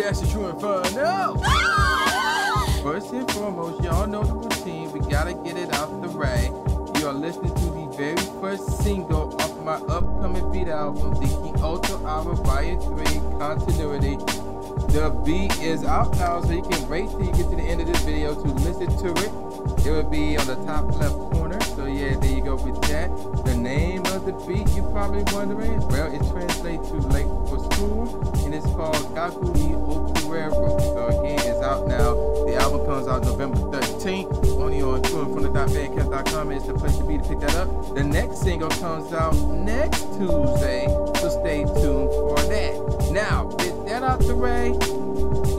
That's the Tru Inferno. First and foremost, y'all know the routine. We gotta get it out the way. You are listening to the very first single off my upcoming beat album, the King Ultra Hour Volume 3 Continuity. The beat is out now, so you can wait till you get to the end of this video to listen to it. It will be on the top left corner. So yeah, there you go with that. The name of the beat, you're probably wondering. Well, it translates to Late for School, and it's called Gaku ni Okureru. So again, it's out now. The album comes out November 13th. Only on TruInferno.bandcamp.com is the place to be to pick that up. The next single comes out next Tuesday, so stay tuned for that. Now, with that out the way,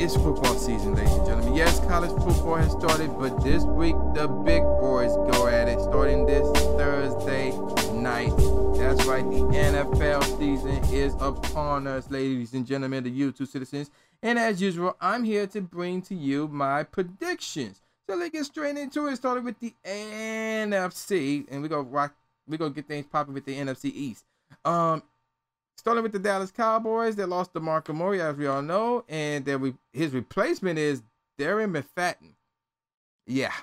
it's football season, ladies and gentlemen. Yes, college football has started, but this week the big boys go at it, starting this Thursday night. That's right, the NFL season is upon us, ladies and gentlemen, the YouTube citizens. And as usual, I'm here to bring to you my predictions. So let's get straight into it. Starting with the NFC, and we're gonna get things popping with the NFC East. Starting with the Dallas Cowboys, they lost DeMarco Murray, as we all know, and his replacement is Darren McFadden. Yeah,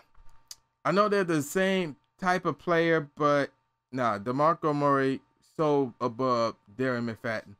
I know they're the same type of player, but nah, DeMarco Murray so above Darren McFadden.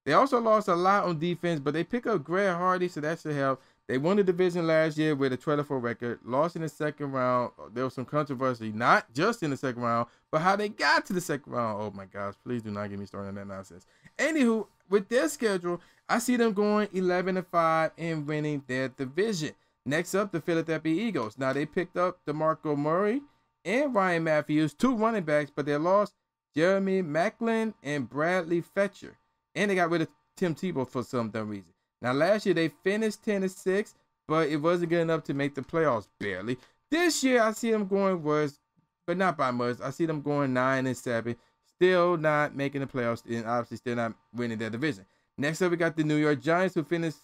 They also lost a lot on defense, but they pick up Greg Hardy, so that should help. They won the division last year with a 12-4 record, lost in the second round. There was some controversy, not just in the second round, but how they got to the second round. Oh my gosh, please do not get me started on that nonsense. Anywho, with their schedule, I see them going 11-5 and winning their division. Next up, the Philadelphia Eagles. Now, they picked up DeMarco Murray and Ryan Matthews, two running backs, but they lost Jeremy Maclin and Bradley Fetcher. And they got rid of Tim Tebow for some dumb reason. Now, last year, they finished 10-6, but it wasn't good enough to make the playoffs, barely. This year, I see them going worse, but not by much. I see them going 9-7, still not making the playoffs, and obviously still not winning their division. Next up, we got the New York Giants, who finished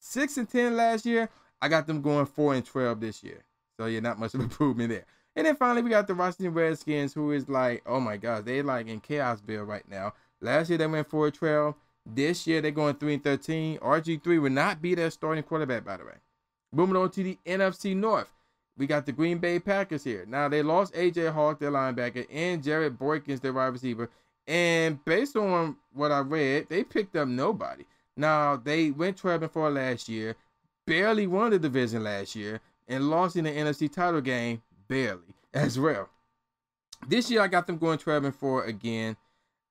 6-10 last year. I got them going 4-12 this year. So, yeah, not much of improvement there. And then finally, we got the Washington Redskins, who is like, oh my gosh, they're like in Chaosville right now. Last year, they went 4-12. This year, they're going 3-13. RG3 will not be their starting quarterback, by the way. Moving on to the NFC North. We got the Green Bay Packers here. Now, they lost A.J. Hawk, their linebacker, and Jared Boykins, their wide receiver. And based on what I read, they picked up nobody. Now, they went 12-4 last year, barely won the division last year, and lost in the NFC title game, barely, as well. This year, I got them going 12-4 again.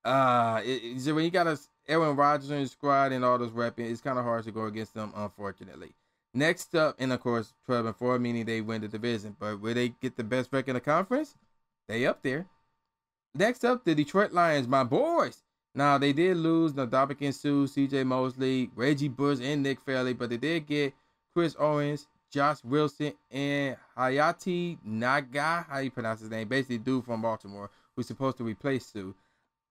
When you got Aaron Rodgers in your squad and all those weapons, it's kind of hard to go against them, unfortunately. Next up, and of course, 12-4, meaning they win the division. But will they get the best record in the conference? They up there. Next up, the Detroit Lions, my boys. Now, they did lose Ndamukong Suh, C.J. Mosley, Reggie Bush, and Nick Fairley, but they did get Chris Owens, Josh Wilson, and Hayati Naga, how you pronounce his name, basically dude from Baltimore, who's supposed to replace Suh.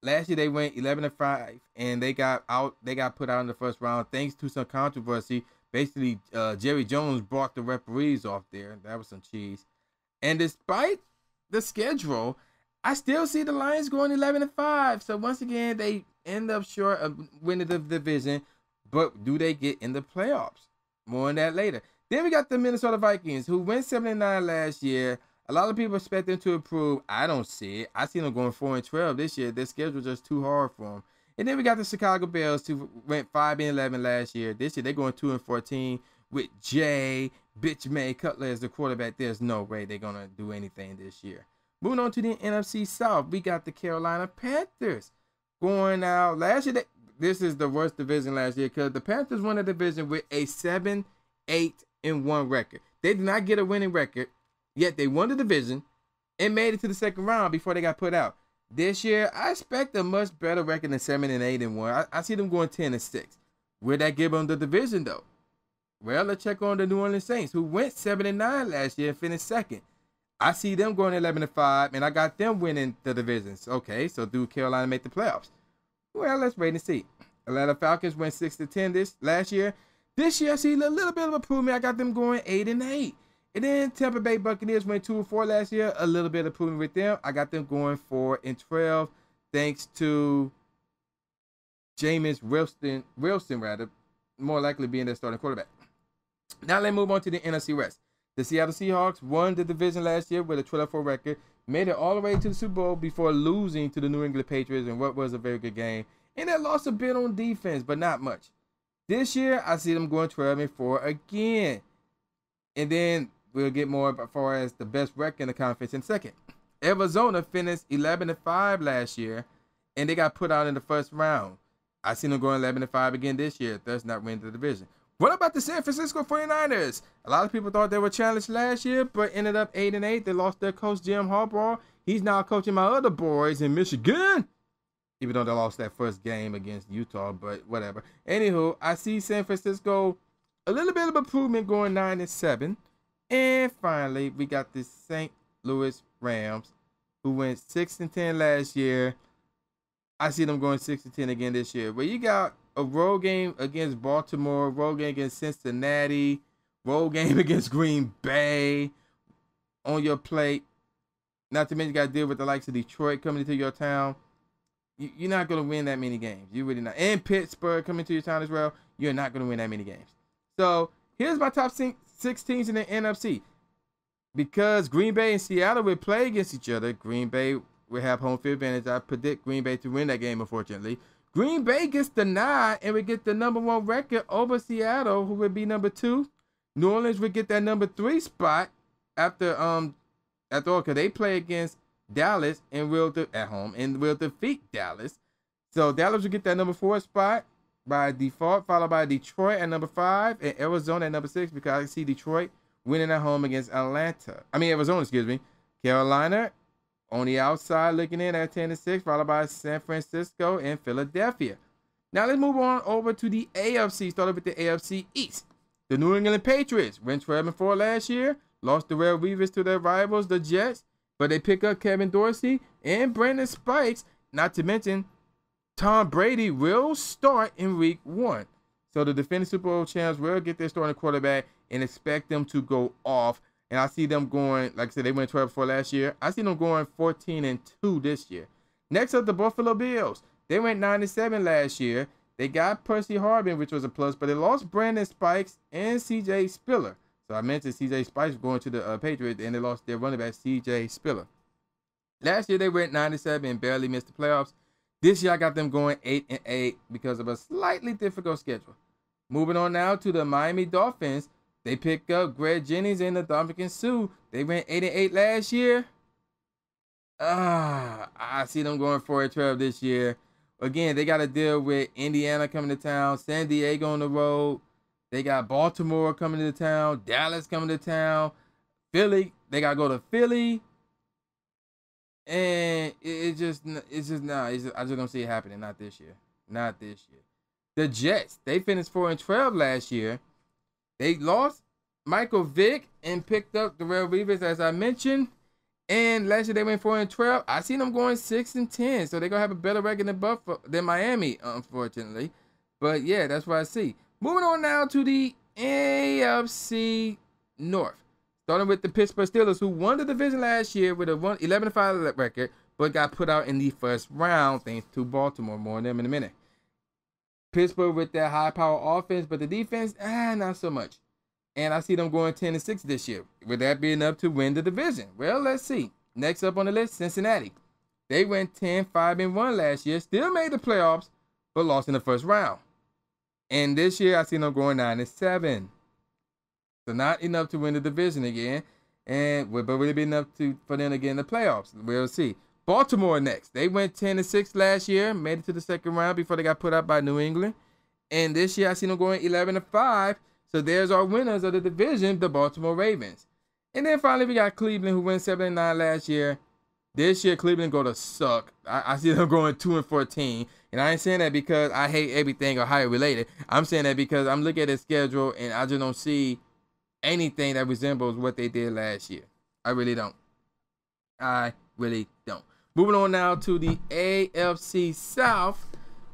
Last year they went 11-5, and they got put out in the first round thanks to some controversy. Basically, Jerry Jones brought the referees off there. That was some cheese. And despite the schedule, I still see the Lions going 11-5. So once again, they end up short of winning the division. But do they get in the playoffs? More on that later. Then we got the Minnesota Vikings, who went 7-9 last year. A lot of people expect them to improve. I don't see it. I see them going 4-12 this year. Their schedule is just too hard for them. And then we got the Chicago Bears, who went 5-11 last year. This year, they're going 2-14 with Jay Bitch May Cutler as the quarterback. There's no way they're going to do anything this year. Moving on to the NFC South, we got the Carolina Panthers going out. Last year, this is the worst division last year because the Panthers won the division with a 7-8-1 record. They did not get a winning record. Yet they won the division and made it to the second round before they got put out. This year, I expect a much better record than 7-8-1. I see them going 10-6. Will that give them the division, though? Well, let's check on the New Orleans Saints, who went 7-9 last year and finished second. I see them going 11-5, and I got them winning the divisions. Okay, so do Carolina make the playoffs? Well, let's wait and see. Atlanta Falcons went 6-10 last year. This year, I see a little bit of improvement. I got them going 8-8. And then Tampa Bay Buccaneers went 2-4 last year. A little bit of improvement with them. I got them going 4-12 thanks to Jameis Wilson, more likely being their starting quarterback. Now let's move on to the NFC West. The Seattle Seahawks won the division last year with a 12-4 record, made it all the way to the Super Bowl before losing to the New England Patriots in what was a very good game. And they lost a bit on defense, but not much. This year, I see them going 12-4 again. And then we'll get more as far as the best record in the conference in a second. Arizona finished 11-5 last year, and they got put out in the first round. I see them going 11-5 again this year, thus not winning the division. What about the San Francisco 49ers? A lot of people thought they were challenged last year, but ended up 8-8. They lost their coach, Jim Harbaugh. He's now coaching my other boys in Michigan, even though they lost that first game against Utah, but whatever. Anywho, I see San Francisco a little bit of improvement going 9-7. And finally, we got the St. Louis Rams, who went 6-10 last year. I see them going 6-10 again this year. But you got a road game against Baltimore, road game against Cincinnati, road game against Green Bay on your plate. Not to mention you got to deal with the likes of Detroit coming into your town. You're not going to win that many games. You're really not. And Pittsburgh coming to your town as well. You're not going to win that many games. So here's my top 6 teams in the NFC. Because Green Bay and Seattle will play against each other, Green Bay will have home field advantage. I predict Green Bay to win that game, unfortunately. Green Bay gets the nod and we get the #1 record over Seattle, who would be number 2. New Orleans would get that number 3 spot after all, because they play against Dallas and at home and will defeat Dallas. So Dallas will get that number 4 spot by default, followed by Detroit at number 5 and Arizona at number 6, because I see Detroit winning at home against Arizona, excuse me. Carolina on the outside looking in at 10-6, followed by San Francisco and Philadelphia. Now let's move on over to the AFC. Started with the AFC East. The New England Patriots went 12-4 last year, lost the Red Weavers to their rivals, the Jets, but they pick up Kevin Dorsey and Brandon Spikes, not to mention Tom Brady will start in week 1. So the defending Super Bowl champs will get their starting quarterback and expect them to go off. And I see them going, like I said, they went 12-4 last year. I see them going 14-2 this year. Next up, the Buffalo Bills. They went 9-7 last year. They got Percy Harvin, which was a plus, but they lost Brandon Spikes and C.J. Spiller. So I mentioned C.J. Spikes going to the Patriots, and they lost their running back, C.J. Spiller. Last year, they went 9-7 and barely missed the playoffs. This year, I got them going 8-8 because of a slightly difficult schedule. Moving on now to the Miami Dolphins. They picked up Greg Jennings and the Dominican Sue. They went 8-8 last year. I see them going 4-12 this year. Again, they got to deal with Indiana coming to town, San Diego on the road. They got Baltimore coming to town, Dallas coming to town, Philly. They got to go to Philly. And I just don't see it happening. Not this year. Not this year. The Jets, they finished 4-12 last year. They lost Michael Vick and picked up the Red Weavers, as I mentioned. And last year they went 4-12. I see them going 6-10. So they're going to have a better record than Miami, unfortunately. But yeah, that's what I see. Moving on now to the AFC North. Starting with the Pittsburgh Steelers, who won the division last year with a 11-5 record, but got put out in the first round thanks to Baltimore. More on them in a minute. Pittsburgh with their high-power offense, but the defense, not so much. And I see them going 10-6 this year. Would that be enough to win the division? Well, let's see. Next up on the list, Cincinnati. They went 10-5-1 last year, still made the playoffs, but lost in the first round. And this year, I see them going 9-7. So not enough to win the division again, but will it be enough for them to get in the playoffs? We'll see. Baltimore next. They went 10-6 last year, made it to the second round before they got put out by New England. And this year, I see them going 11-5. So there's our winners of the division, the Baltimore Ravens. And then finally, we got Cleveland, who went 7-9 last year. This year, Cleveland going to suck. I see them going 2-14. And I ain't saying that because I hate everything Ohio related. I'm saying that because I'm looking at the schedule and I just don't see anything that resembles what they did last year. I really don't. I really don't. Moving on now to the AFC South,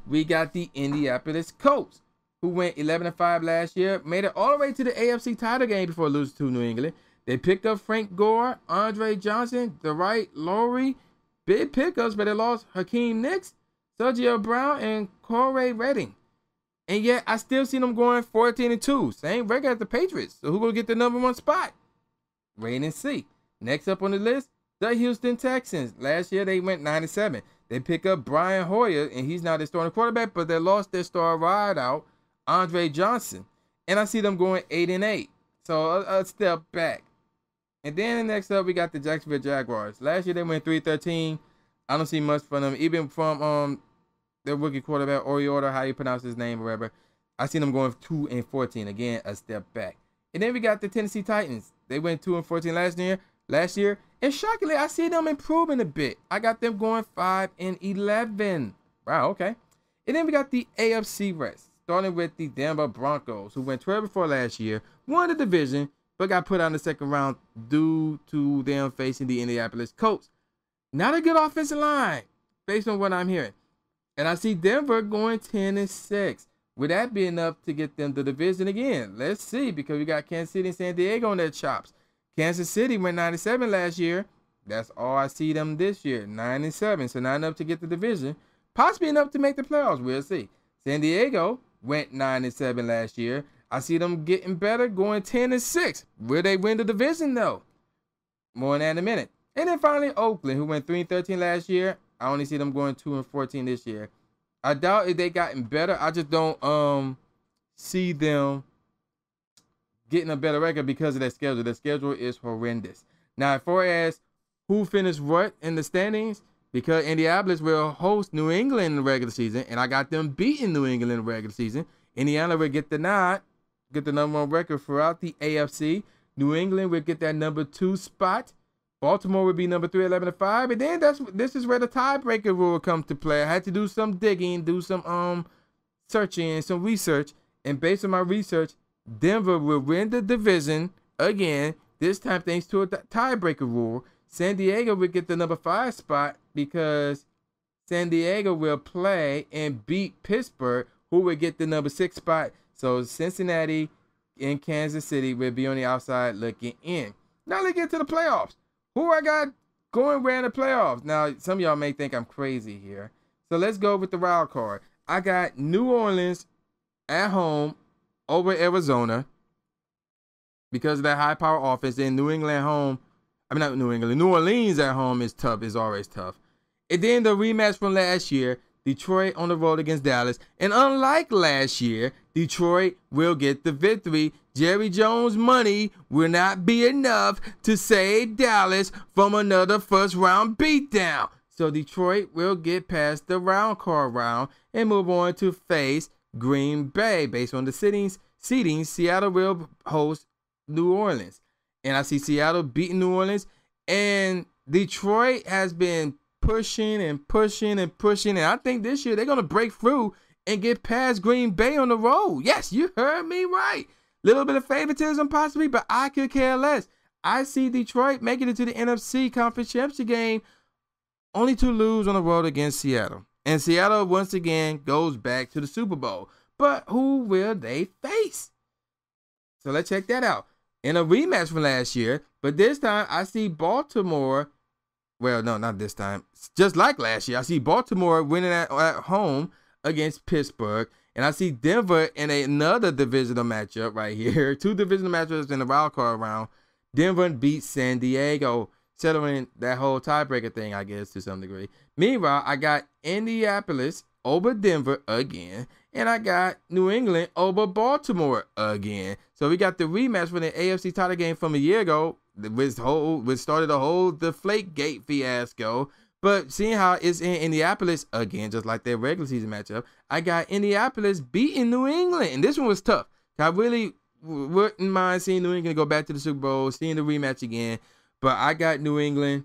we got the Indianapolis Colts, who went 11-5 last year, made it all the way to the AFC title game before losing to New England. They picked up Frank Gore, Andre Johnson, Dwight Lowry, big pickups, but they lost Hakeem Nicks, Sergio Brown, and Corey Redding. And yet, I still see them going 14-2. Same record as the Patriots. So who gonna get the #1 spot? Wait and see. Next up on the list, the Houston Texans. Last year, they went 9-7. They pick up Brian Hoyer, and he's not their starting quarterback, but they lost their star wideout, Andre Johnson. And I see them going 8-8. So a step back. And then next up, we got the Jacksonville Jaguars. Last year, they went 3-13. I don't see much from them, even from their rookie quarterback, Oriota, how you pronounce his name or whatever. I see them going 2-14. Again, a step back. And then we got the Tennessee Titans. They went 2-14 last year. And shockingly, I see them improving a bit. I got them going 5-11. Wow, okay. And then we got the AFC West, starting with the Denver Broncos, who went 12-4 last year, won the division, but got put out in the second round due to them facing the Indianapolis Colts. Not a good offensive line, based on what I'm hearing. And I see Denver going 10-6. Would that be enough to get them the division again? Let's see, because we got Kansas City and San Diego on their chops. Kansas City went 9-7 last year. That's all I see them this year, 9-7. So not enough to get the division. Possibly enough to make the playoffs. We'll see. San Diego went 9-7 last year. I see them getting better, going 10-6. Will they win the division though? More on that in a minute. And then finally Oakland, who went 3-13 last year. I only see them going 2-14 this year. I doubt if they gotten better. I just don't see them getting a better record because of their schedule. Their schedule is horrendous. Now, as far as who finished what in the standings, because Indianapolis will host New England in the regular season, and I got them beating New England in the regular season. Indiana will get the nod, get the #1 record throughout the AFC. New England will get that #2 spot. Baltimore would be #3, 11-5, and then this is where the tiebreaker rule comes to play. I had to do some digging, do some searching, some research, and based on my research, Denver will win the division again. This time thanks to a tiebreaker rule. San Diego will get the #5 spot because San Diego will play and beat Pittsburgh, who will get the #6 spot. So Cincinnati and Kansas City will be on the outside looking in. Now let's get to the playoffs. Who I got going where in the playoffs? Now, some of y'all may think I'm crazy here. So let's go with the wild card. I got New Orleans at home over Arizona because of that high-power offense. Then New England at home. I mean, not New England. New Orleans at home is tough. It's always tough. And then the rematch from last year, Detroit on the road against Dallas. And unlike last year, Detroit will get the victory. Jerry Jones' money will not be enough to save Dallas from another first-round beatdown. So Detroit will get past the round card round and move on to face Green Bay. Based on the seedings, Seattle will host New Orleans. And I see Seattle beating New Orleans. And Detroit has been pushing and pushing and pushing. And I think this year they're going to break through and get past Green Bay on the road. Yes, you heard me right. Little bit of favoritism possibly, but I could care less. I see Detroit making it to the NFC Conference Championship game, only to lose on the road against Seattle. And Seattle, once again, goes back to the Super Bowl. But who will they face? So let's check that out. In a rematch from last year, but this time I see Baltimore. Well, no, not this time. Just like last year, I see Baltimore winning at home against Pittsburgh. And I see Denver in another divisional matchup right here. 2 divisional matchups in the wild card round. Denver beats San Diego, settling that whole tiebreaker thing, I guess, to some degree. Meanwhile, I got Indianapolis over Denver again. And I got New England over Baltimore again. So we got the rematch for the AFC title game from a year ago, which started the whole Deflategate fiasco. But seeing how it's in Indianapolis, again, just like their regular season matchup, I got Indianapolis beating New England. And this one was tough. I really wouldn't mind seeing New England go back to the Super Bowl, seeing the rematch again. But I got New England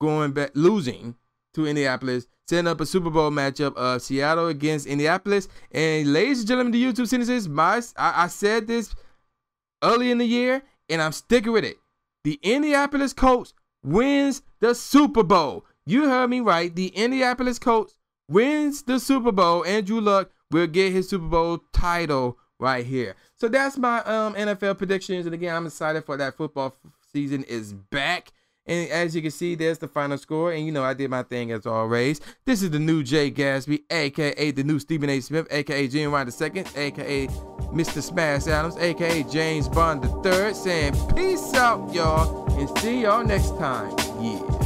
going back, losing to Indianapolis, setting up a Super Bowl matchup of Seattle against Indianapolis. And ladies and gentlemen, the YouTube citizens, I said this early in the year, and I'm sticking with it. The Indianapolis Colts wins the Super Bowl. You heard me right. The Indianapolis Colts wins the Super Bowl. Andrew Luck will get his Super Bowl title right here. So that's my NFL predictions. And again, I'm excited for that. Football season is back. And as you can see, there's the final score. And you know, I did my thing as always. This is the new Jay Gatsby, aka the new Stephen A. Smith, aka Jimmy Ryan II, aka Mr. Smash Adams, aka James Bond III, saying peace out, y'all, and see y'all next time. Yeah.